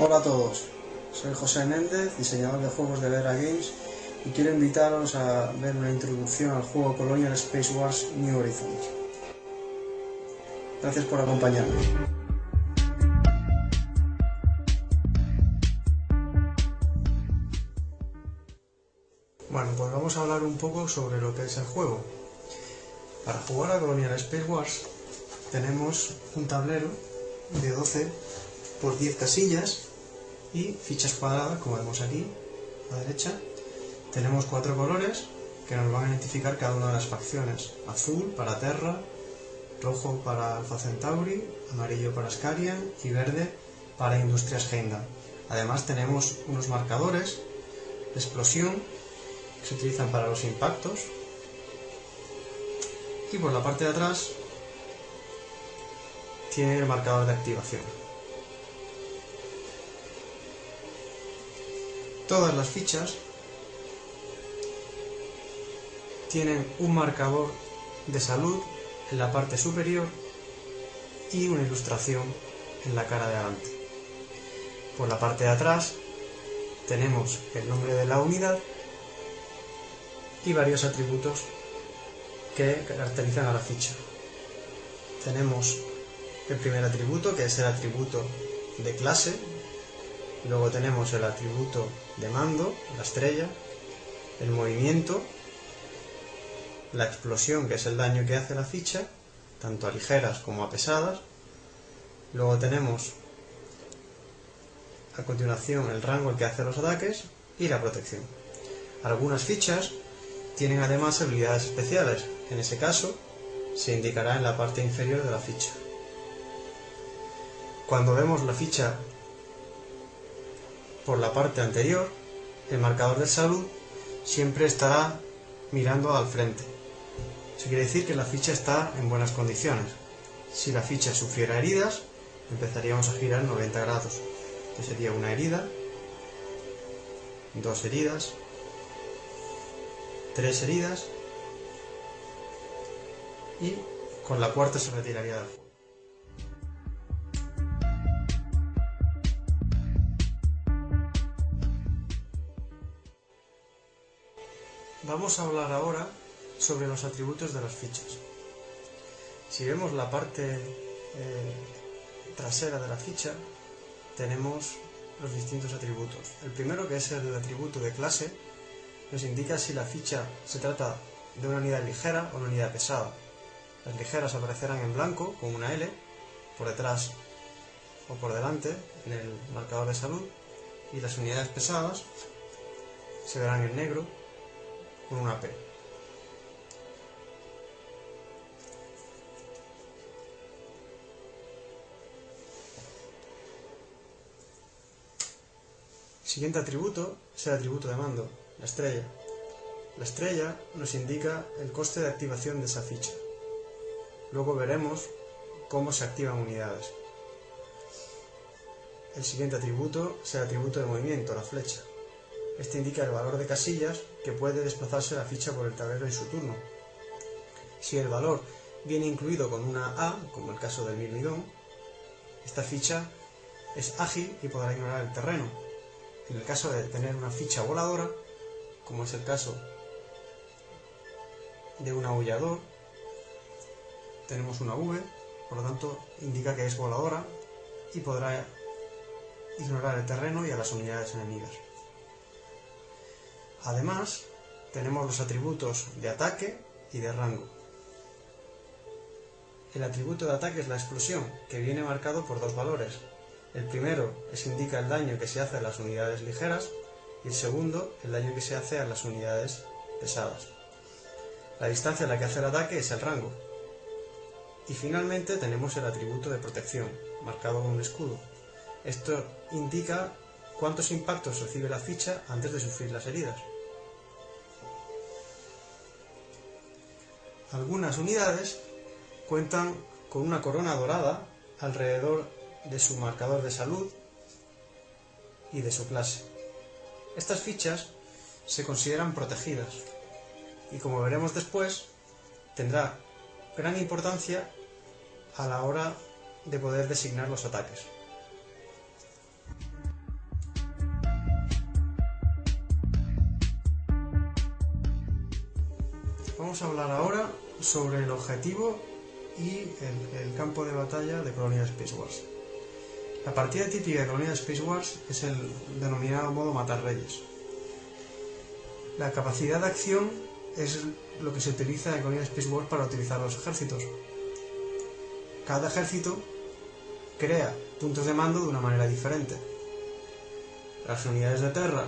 Hola a todos, soy José Méndez, diseñador de juegos de Vera Games, y quiero invitaros a ver una introducción al juego Colonial Space Wars New Horizons. Gracias por acompañarme. Bueno, pues vamos a hablar un poco sobre lo que es el juego. Para jugar a Colonial Space Wars tenemos un tablero de 12 por 10 casillas y fichas cuadradas, como vemos aquí a la derecha. Tenemos 4 colores que nos van a identificar cada una de las facciones: azul para Terra, rojo para Alpha Centauri, amarillo para Scarian y verde para Industrias Heimdall. Además tenemos unos marcadores de explosión que se utilizan para los impactos, y por la parte de atrás tiene el marcador de activación. Todas las fichas tienen un marcador de salud en la parte superior y una ilustración en la cara de adelante. Por la parte de atrás tenemos el nombre de la unidad y varios atributos que caracterizan a la ficha. Tenemos el primer atributo, que es el atributo de clase. Luego tenemos el atributo de mando, la estrella, el movimiento, la explosión, que es el daño que hace la ficha, tanto a ligeras como a pesadas. Luego tenemos a continuación el rango, el que hace los ataques, y la protección. Algunas fichas tienen además habilidades especiales. En ese caso se indicará en la parte inferior de la ficha. Cuando vemos la ficha por la parte anterior, el marcador de salud siempre estará mirando al frente. Eso quiere decir que la ficha está en buenas condiciones. Si la ficha sufriera heridas, empezaríamos a girar 90 grados. Que sería una herida, 2 heridas, 3 heridas, y con la cuarta se retiraría del juego. Vamos a hablar ahora sobre los atributos de las fichas. Si vemos la parte trasera de la ficha, tenemos los distintos atributos. El primero, que es el atributo de clase, nos indica si la ficha se trata de una unidad ligera o una unidad pesada. Las ligeras aparecerán en blanco con una L por detrás o por delante en el marcador de salud, y las unidades pesadas se verán en negro con una P. El siguiente atributo es el atributo de mando, la estrella. La estrella nos indica el coste de activación de esa ficha. Luego veremos cómo se activan unidades. El siguiente atributo es el atributo de movimiento, la flecha. Este indica el valor de casillas que puede desplazarse la ficha por el tablero en su turno. Si el valor viene incluido con una A, como el caso del Mirmidón, esta ficha es ágil y podrá ignorar el terreno. En el caso de tener una ficha voladora, como es el caso de un aullador, tenemos una V, por lo tanto indica que es voladora y podrá ignorar el terreno y a las unidades enemigas. Además, tenemos los atributos de ataque y de rango. El atributo de ataque es la explosión, que viene marcado por 2 valores. El primero indica el daño que se hace a las unidades ligeras, y el segundo el daño que se hace a las unidades pesadas. La distancia a la que hace el ataque es el rango. Y finalmente tenemos el atributo de protección, marcado con un escudo. Esto indica cuántos impactos recibe la ficha antes de sufrir las heridas. Algunas unidades cuentan con una corona dorada alrededor de su marcador de salud y de su clase. Estas fichas se consideran protegidas y, como veremos después, tendrá gran importancia a la hora de poder designar los ataques. Vamos a hablar ahora sobre el objetivo y el campo de batalla de Colonial Space Wars. La partida típica de Colonial Space Wars es el denominado modo matar reyes. La capacidad de acción es lo que se utiliza en Colonial Space Wars para utilizar los ejércitos. Cada ejército crea puntos de mando de una manera diferente. Las unidades de Terra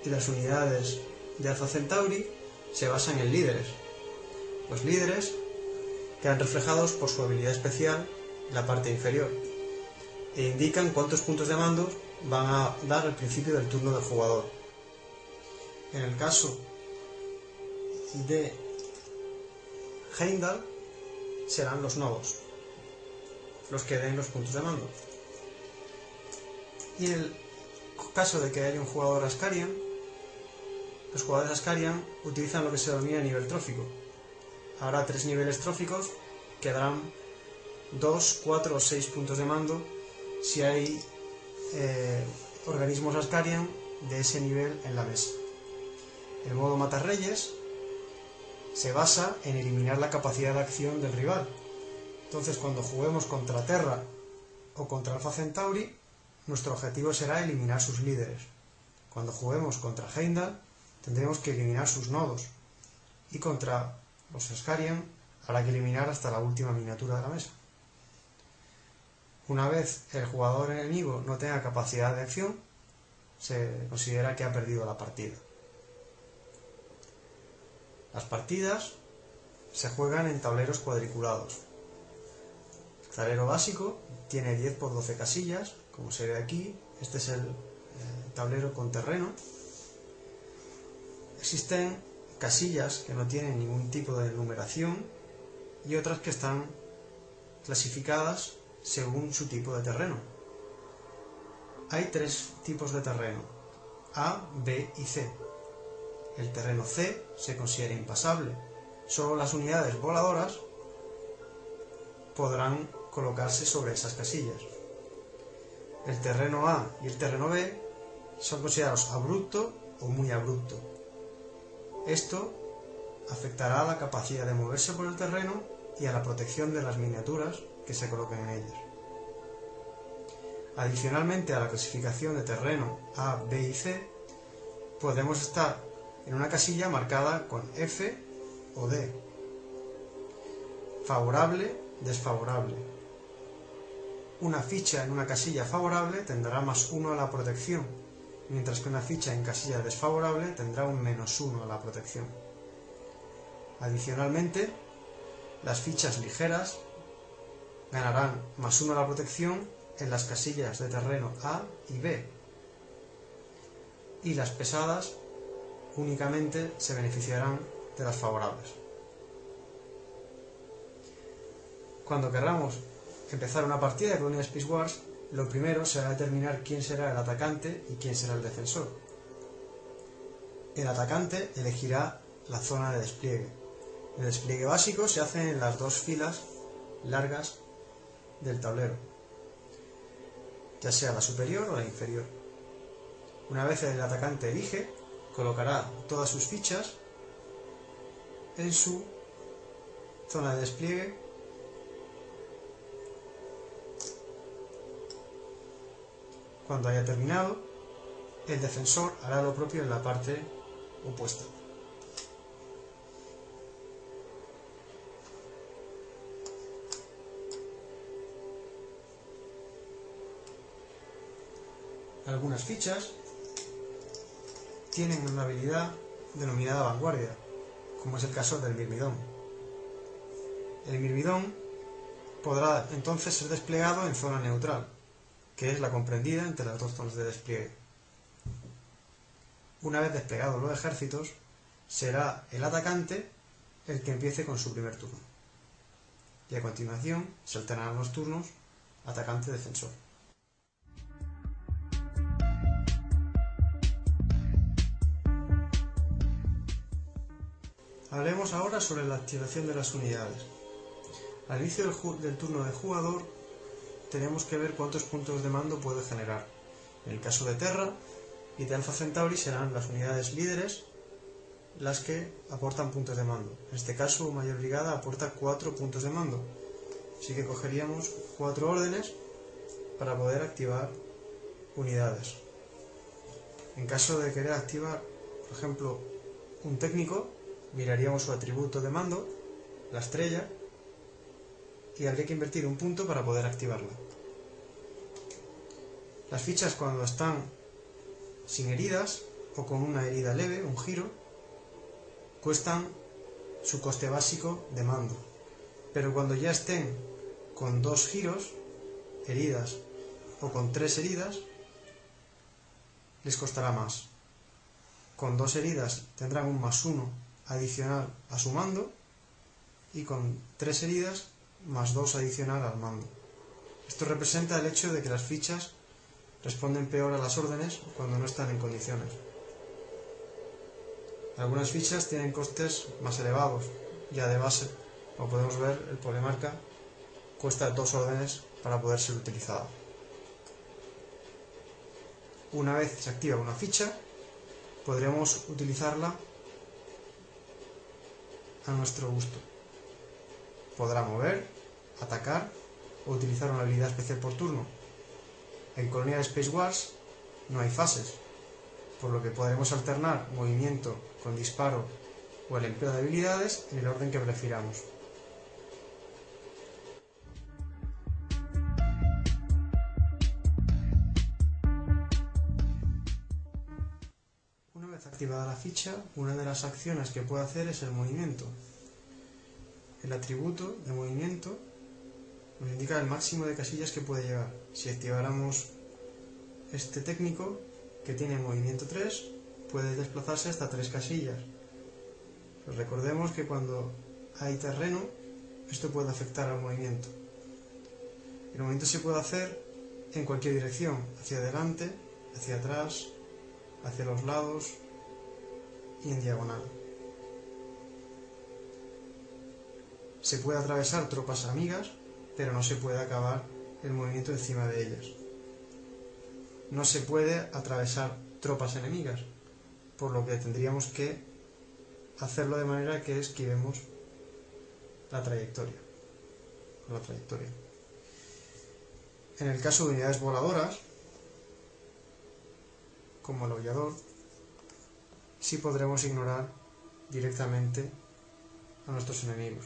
y las unidades de Alpha Centauri se basan en líderes. Los líderes quedan reflejados por su habilidad especial en la parte inferior e indican cuántos puntos de mando van a dar al principio del turno del jugador. En el caso de Heimdall serán los nodos los que den los puntos de mando. Y en el caso de que haya un jugador Askarian, los jugadores Askarian utilizan lo que se denomina nivel trófico. Habrá 3 niveles tróficos que darán 2, 4 o 6 puntos de mando si hay organismos Askarian de ese nivel en la mesa. El modo matarreyes se basa en eliminar la capacidad de acción del rival. Entonces, cuando juguemos contra Terra o contra Alpha Centauri, nuestro objetivo será eliminar sus líderes. Cuando juguemos contra Heimdall, tendremos que eliminar sus nodos. Y contra los Askarian, habrá que eliminar hasta la última miniatura de la mesa. Una vez el jugador enemigo no tenga capacidad de acción, se considera que ha perdido la partida. Las partidas se juegan en tableros cuadriculados. El tablero básico tiene 10 por 12 casillas, como se ve aquí. Este es el tablero con terreno. Existen casillas que no tienen ningún tipo de numeración y otras que están clasificadas según su tipo de terreno. Hay 3 tipos de terreno: A, B y C. El terreno C se considera impasable. Solo las unidades voladoras podrán colocarse sobre esas casillas. El terreno A y el terreno B son considerados abrupto o muy abrupto. Esto afectará a la capacidad de moverse por el terreno y a la protección de las miniaturas que se coloquen en ellas. Adicionalmente a la clasificación de terreno A, B y C, podemos estar en una casilla marcada con F o D. Favorable, desfavorable. Una ficha en una casilla favorable tendrá +1 a la protección, mientras que una ficha en casilla desfavorable tendrá un -1 a la protección. Adicionalmente, las fichas ligeras ganarán +1 a la protección en las casillas de terreno A y B, y las pesadas únicamente se beneficiarán de las favorables. Cuando querramos empezar una partida de Colonial Space Wars, lo primero será determinar quién será el atacante y quién será el defensor. El atacante elegirá la zona de despliegue. El despliegue básico se hace en las 2 filas largas del tablero, ya sea la superior o la inferior. Una vez el atacante elige, colocará todas sus fichas en su zona de despliegue Cuando haya terminado, el defensor hará lo propio en la parte opuesta. Algunas fichas tienen una habilidad denominada vanguardia, como es el caso del Mirmidón. El Mirmidón podrá entonces ser desplegado en zona neutral, que es la comprendida entre las 2 zonas de despliegue. Una vez desplegados los ejércitos, será el atacante el que empiece con su primer turno. Y a continuación se alternarán los turnos atacante-defensor. Hablemos ahora sobre la activación de las unidades. Al inicio del turno del jugador, tenemos que ver cuántos puntos de mando puede generar. En el caso de Terra y de Alpha Centauri serán las unidades líderes las que aportan puntos de mando. En este caso, Mayor Brigada aporta 4 puntos de mando. Así que cogeríamos 4 órdenes para poder activar unidades. En caso de querer activar, por ejemplo, un técnico, miraríamos su atributo de mando, la estrella, y habría que invertir un punto para poder activarla. Las fichas, cuando están sin heridas o con una herida leve, un giro, cuestan su coste básico de mando. Pero cuando ya estén con 2 giros, heridas, o con 3 heridas, les costará más. Con 2 heridas tendrán un +1 adicional a su mando, y con 3 heridas +2 adicional al mando. Esto representa el hecho de que las fichas responden peor a las órdenes cuando no están en condiciones. Algunas fichas tienen costes más elevados, ya de base. Como podemos ver, el Polemarca cuesta 2 órdenes para poder ser utilizada. Una vez se activa una ficha, podremos utilizarla a nuestro gusto. Podrá mover, atacar o utilizar una habilidad especial por turno. En Colonial Space Wars no hay fases, por lo que podremos alternar movimiento con disparo o el empleo de habilidades en el orden que prefiramos. Una vez activada la ficha, una de las acciones que puede hacer es el movimiento. El atributo de movimiento nos indica el máximo de casillas que puede llegar. Si activáramos este técnico, que tiene movimiento 3, puede desplazarse hasta 3 casillas. Pero recordemos que cuando hay terreno, esto puede afectar al movimiento. El movimiento se puede hacer en cualquier dirección, hacia adelante, hacia atrás, hacia los lados y en diagonal. Se puede atravesar tropas amigas, pero no se puede acabar el movimiento encima de ellas. No se puede atravesar tropas enemigas, por lo que tendríamos que hacerlo de manera que esquivemos la trayectoria. En el caso de unidades voladoras, como el aullador, sí podremos ignorar directamente a nuestros enemigos.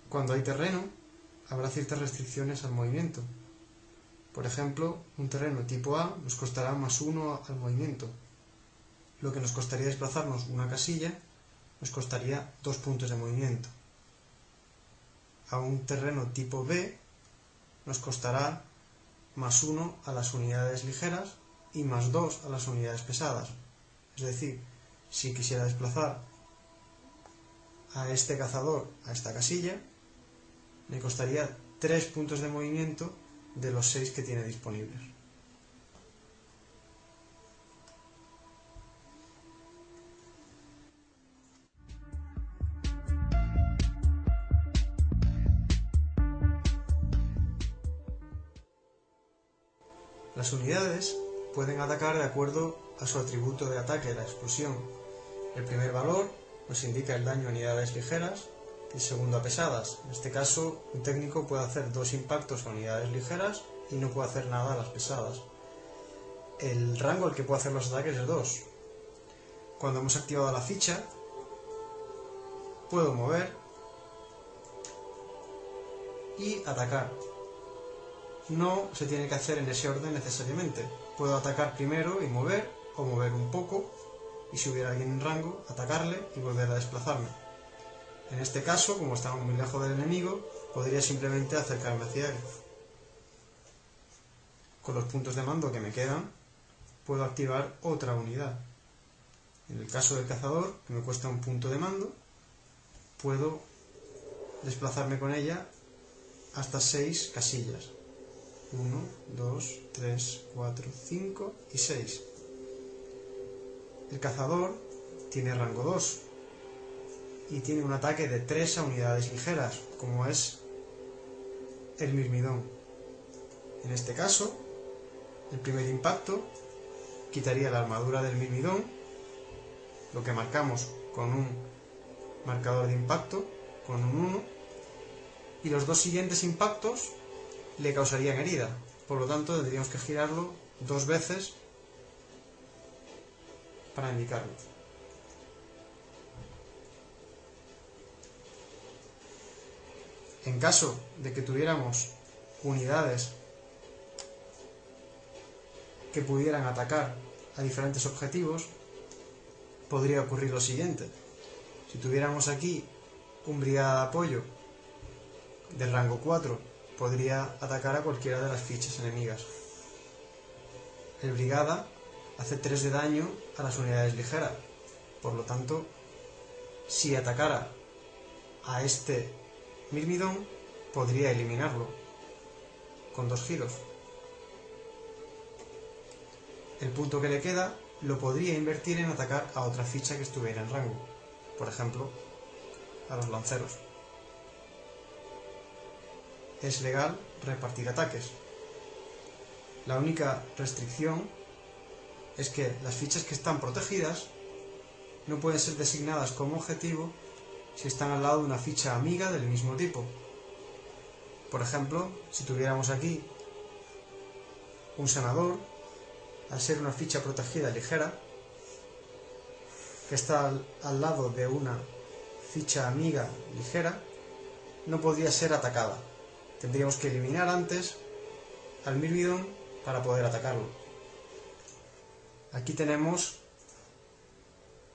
Cuando hay terreno, habrá ciertas restricciones al movimiento. Por ejemplo, un terreno tipo A nos costará +1 al movimiento. Lo que nos costaría desplazarnos una casilla nos costaría 2 puntos de movimiento. A un terreno tipo B nos costará +1 a las unidades ligeras y +2 a las unidades pesadas. Es decir, si quisiera desplazar a este cazador a esta casilla, me costaría 3 puntos de movimiento de los 6 que tiene disponibles. Las unidades pueden atacar de acuerdo a su atributo de ataque, la explosión. El primer valor nos indica el daño a unidades ligeras y el segundo a pesadas. En este caso, un técnico puede hacer 2 impactos a unidades ligeras y no puede hacer nada a las pesadas. El rango al que puede hacer los ataques es 2. Cuando hemos activado la ficha, puedo mover y atacar. No se tiene que hacer en ese orden necesariamente. Puedo atacar primero y mover, o mover un poco, y si hubiera alguien en rango, atacarle y volver a desplazarme. En este caso, como estamos muy lejos del enemigo, podría simplemente acercarme hacia él. Con los puntos de mando que me quedan, puedo activar otra unidad. En el caso del cazador, que me cuesta un punto de mando, puedo desplazarme con ella hasta 6 casillas. 1, 2, 3, 4, 5 y 6. El cazador tiene rango 2 y tiene un ataque de 3 a unidades ligeras, como es el mirmidón. En este caso, el primer impacto quitaría la armadura del mirmidón lo que marcamos con un marcador de impacto, con un 1, y los dos siguientes impactos le causarían herida. Por lo tanto, tendríamos que girarlo 2 veces para indicarlo. En caso de que tuviéramos unidades que pudieran atacar a diferentes objetivos, podría ocurrir lo siguiente. Si tuviéramos aquí un brigada de apoyo del rango 4, podría atacar a cualquiera de las fichas enemigas. El brigada hace 3 de daño a las unidades ligeras, por lo tanto, si atacara a este mirmidón, podría eliminarlo con 2 giros. El punto que le queda lo podría invertir en atacar a otra ficha que estuviera en rango, por ejemplo, a los lanceros. Es legal repartir ataques. La única restricción es que las fichas que están protegidas no pueden ser designadas como objetivo si están al lado de una ficha amiga del mismo tipo. Por ejemplo, si tuviéramos aquí un senador, al ser una ficha protegida ligera, que está al lado de una ficha amiga ligera, no podría ser atacada. Tendríamos que eliminar antes al mirmidón para poder atacarlo. Aquí tenemos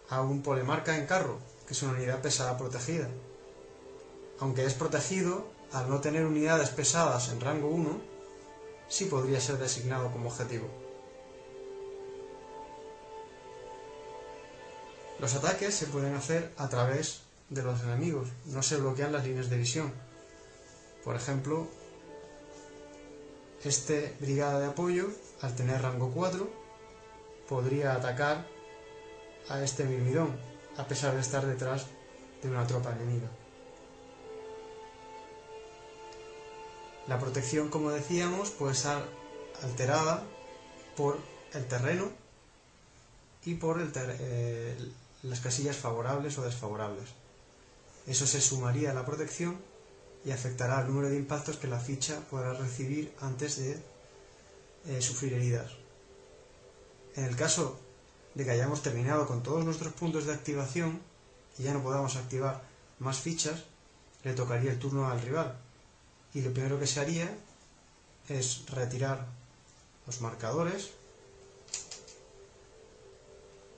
a un polemarca en carro, que es una unidad pesada protegida. Aunque es protegido, al no tener unidades pesadas en rango 1, sí podría ser designado como objetivo. Los ataques se pueden hacer a través de los enemigos, no se bloquean las líneas de visión. Por ejemplo, este brigada de apoyo, al tener rango 4, podría atacar a este mirmidón, a pesar de estar detrás de una tropa enemiga. La protección, como decíamos, puede estar alterada por el terreno y por las casillas favorables o desfavorables. Eso se sumaría a la protección y afectará al número de impactos que la ficha podrá recibir antes de sufrir heridas. En el caso de que hayamos terminado con todos nuestros puntos de activación y ya no podamos activar más fichas, le tocaría el turno al rival. Y lo primero que se haría es retirar los marcadores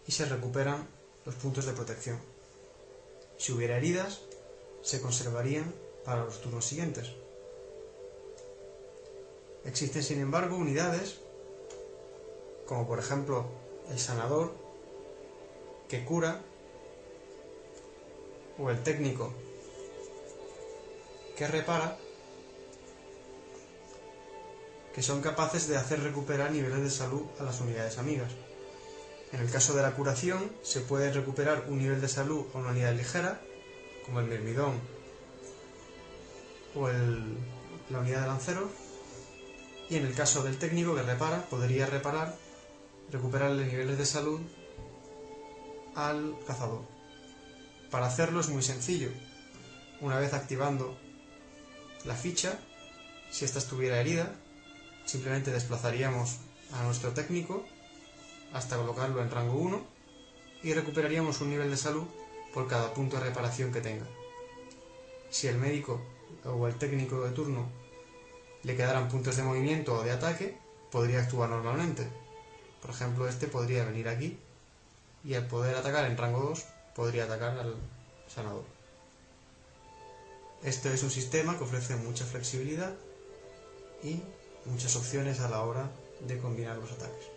y se recuperan los puntos de protección. Si hubiera heridas, se conservarían para los turnos siguientes. Existen, sin embargo, unidades, como por ejemplo el sanador, que cura, o el técnico, que repara, que son capaces de hacer recuperar niveles de salud a las unidades amigas. En el caso de la curación, se puede recuperar un nivel de salud a una unidad ligera, como el mirmidón o la unidad de lanceros, y en el caso del técnico que repara, podría recuperarle niveles de salud al cazador. Para hacerlo es muy sencillo. Una vez activando la ficha, si ésta estuviera herida, simplemente desplazaríamos a nuestro técnico hasta colocarlo en rango 1 y recuperaríamos un nivel de salud por cada punto de reparación que tenga. Si el médico o el técnico de turno le quedaran puntos de movimiento o de ataque, podría actuar normalmente. Por ejemplo, este podría venir aquí y al poder atacar en rango 2 podría atacar al sanador. Este es un sistema que ofrece mucha flexibilidad y muchas opciones a la hora de combinar los ataques.